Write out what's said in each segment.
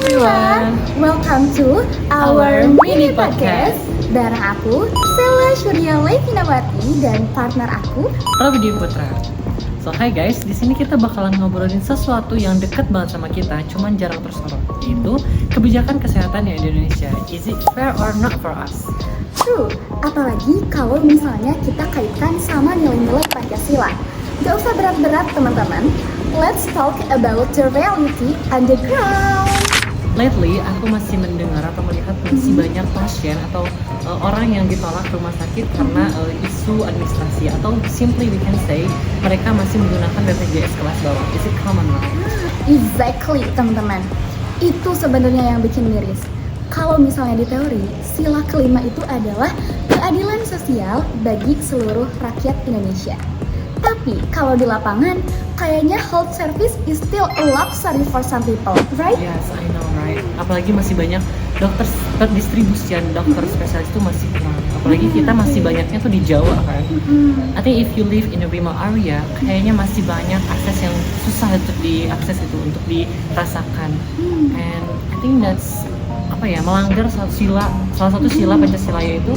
everyone, welcome to our mini podcast. Bareng aku, Sela Surya Levinawati dan partner aku, Robby Putra. So hi guys, di sini kita bakalan ngobrolin sesuatu yang deket banget sama kita, cuman jarang tersorot, yaitu kebijakan kesehatan di Indonesia. Is it fair or not for us? True, apalagi kalau misalnya kita kaitkan sama nilai-nilai Pancasila. Gak usah berat-berat teman-teman, let's talk about the reality on the ground. Lately, aku masih mendengar atau melihat masih banyak pasien atau orang yang ditolak rumah sakit karena isu administrasi, atau simply we can say mereka masih menggunakan BPJS kelas bawah. Is it common right? Exactly teman-teman, itu sebenarnya yang bikin miris. Kalau misalnya di teori, sila kelima itu adalah keadilan sosial bagi seluruh rakyat Indonesia. Tapi kalau di lapangan, kayaknya health service is still a luxury for some people, right? Yes, I know, right? Apalagi masih banyak dokter, pendistribusian dokter spesialis itu masih kurang. Apalagi kita masih banyaknya tuh di Jawa kan. I think if you live in a remote area, kayaknya masih banyak akses yang susah untuk diakses itu, untuk dirasakan. And I think that's melanggar salah satu sila Pancasila, yaitu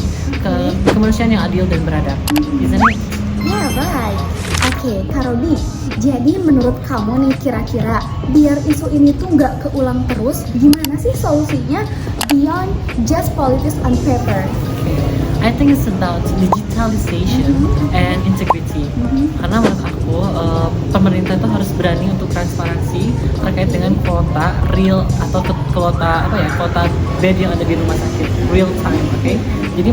kemanusiaan yang adil dan beradab. Isn't it? Yeah, right. Oke, Kak Robby, jadi menurut kamu nih kira-kira biar isu ini tuh nggak keulang terus, gimana sih solusinya beyond just politics on paper? I think it's about digitalization and integrity. Karena menurut aku pemerintah itu harus berani untuk transparansi terkait dengan kuota real atau kuota bed yang ada di rumah sakit real time, oke? Jadi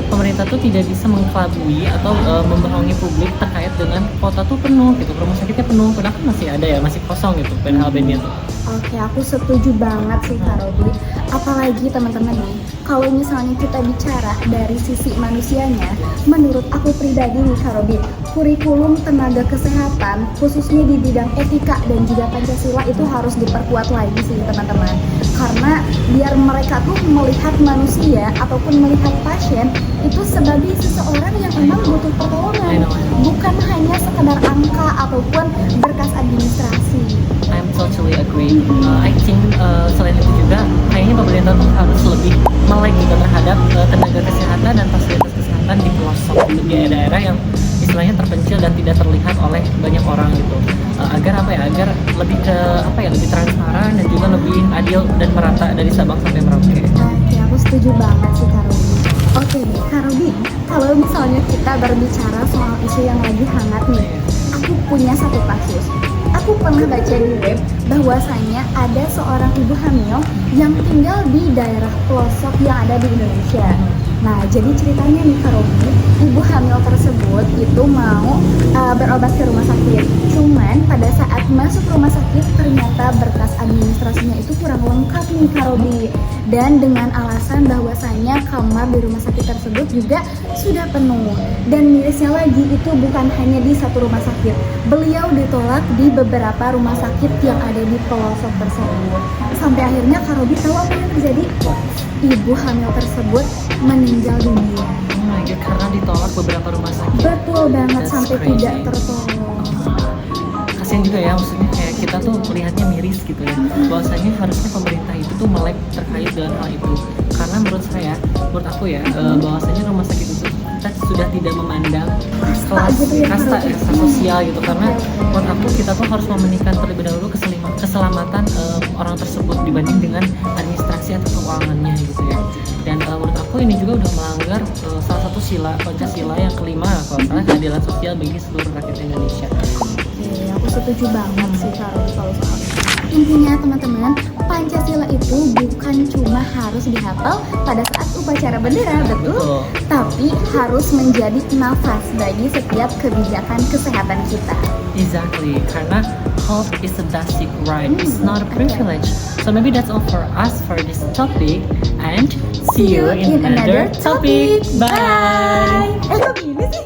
pemerintah tuh tidak bisa mengkelabui atau membohongi publik terkait dengan kuota tuh penuh gitu, rumah sakitnya penuh, padahal kan masih ada ya, masih kosong gitu padahal bednya tuh. Oke, aku setuju banget sih Kak Robby. Apalagi teman-teman nih, kalau misalnya kita bicara dari sisi manusianya, menurut aku pribadi nih Kak Robby, kurikulum tenaga kesehatan khususnya di bidang etika dan juga Pancasila itu harus diperkuat lagi sih teman-teman. Karena biar mereka tuh melihat manusia ataupun melihat pasien itu sebagai seseorang yang memang butuh pertolongan, bukan hanya sekedar angka ataupun berkas administrasi. I'm totally agree. I think selain itu juga kayaknya pemerintah tuh harus lebih melek juga terhadap tenaga kesehatan dan fasilitas kesehatan di pelosok, di daerah-daerah yang istilahnya terpencil dan tidak terlihat oleh banyak orang gitu. Agar lebih lebih transparan dan juga lebih adil dan merata dari Sabang sampai Merauke. Oke, aku setuju banget sih Kak Robby. Oke, Kak Robby, kalau misalnya kita berbicara soal isu yang lagi hangat nih, aku punya satu kasus. Aku pernah baca di web bahwasanya ada seorang ibu hamil yang tinggal di daerah pelosok yang ada di Indonesia. Nah, jadi ceritanya nih Kak Robby, ibu hamil tersebut itu mau berobat ke rumah sakit. Cuman pada saat masuk rumah sakit ternyata berkas administrasinya itu kurang lengkap nih Kak Robby. Dan dengan alasan bahwasanya kamar di rumah sakit tersebut juga sudah penuh. Dan mirisnya lagi itu bukan hanya di satu rumah sakit. Beliau ditolak di beberapa rumah sakit yang ada di pelosok tersebut. Sampai akhirnya Kak Robby tahu apa yang terjadi? Ibu hamil tersebut meninggal dunia. Oh my god, karena ditolak beberapa rumah sakit. Betul banget. That's sampai crazy. Tidak tertolong. Kasian juga ya, maksudnya kayak kita tuh melihatnya miris gitu ya. Bahwasanya harusnya pemerintah itu tuh melek terkait dengan hal itu. Karena menurut aku ya, bahwasanya rumah sakit itu kita sudah tidak memandang kasta sosial gitu. Karena menurut aku kita tuh harus mementingkan terlebih dahulu keselamatan orang tersebut dibanding dengan administrasi atau keuangannya gitu ya. Dan menurut aku ini juga udah melanggar salah satu sila Pancasila yang kelima, kalau salah, keadilan sosial bagi seluruh rakyat Indonesia. Oke, aku setuju banget sih kalau soal intinya teman-teman, Pancasila itu bukan cuma harus dihafal pada saat upacara bendera, betul? Tapi harus menjadi nafas bagi setiap kebijakan kesehatan kita. Exactly, karena health is a basic right, it's not a privilege. So maybe that's all for us for this topic, and see you in another topic. Bye! Kok gini sih?